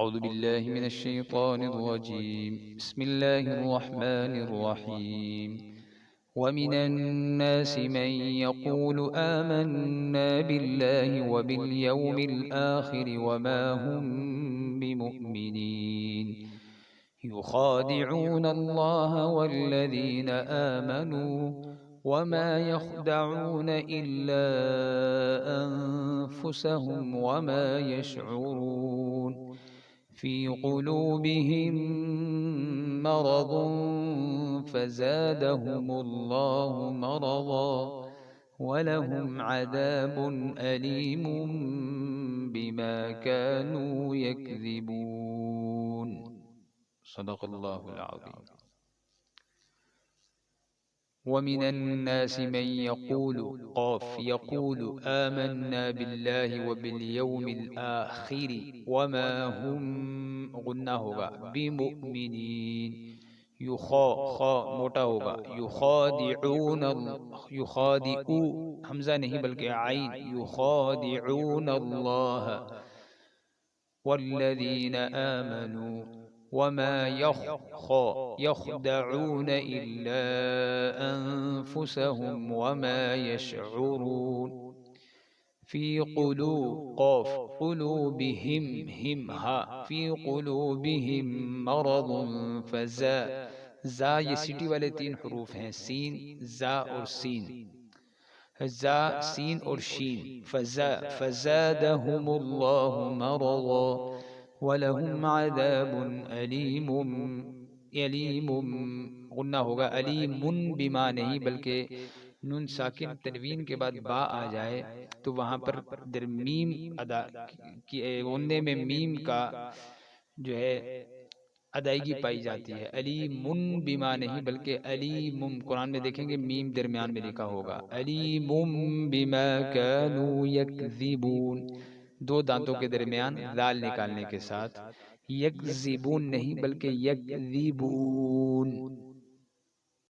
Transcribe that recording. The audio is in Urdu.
أعوذ بالله من الشيطان الرجيم. بسم الله الرحمن الرحيم. ومن الناس من يقول آمنا بالله وباليوم الآخر وما هم بمؤمنين يخادعون الله والذين آمنوا وما يخدعون إلا أنفسهم وما يشعرون في قلوبهم مرض فزادهم الله مرضا ولهم عذاب أليم بما كانوا يكذبون. صدق الله العظيم. ومن الناس من يقول آمنا بالله وباليوم الآخر وما هم غنہ ہوگا بمؤمنین خا موٹا ہوگا یخادعو حمزہ نہیں بلکہ عین یخادعون اللہ والذین آمنوا وما يخدعون إلا أنفسهم وما يشعرون في قلوبهم في قلوبهم مرض زا یہ سٹی والے 3 حروف ہیں، سین زا اور سین، زا سین اور شین، فزادهم الله مرضا وَلَهُمْ عَذَابٌ أَلِيمٌ غنہ ہوگا علیم بما نہیں بلکہ نون ساکن تنوین کے بعد با آ جائے تو وہاں پر در میم ادا غنہ میں میم کا جو ہے ادائیگی پائی جاتی ہے۔ علیم بما نہیں بلکہ علیم، قرآن میں دیکھیں گے میم درمیان میں لکھا ہوگا، علیم بما كانوا يكذبون، 2 دانتوں کے درمیان دال نکالنے کے ساتھ، یکذبون نہیں بلکہ یکذبون۔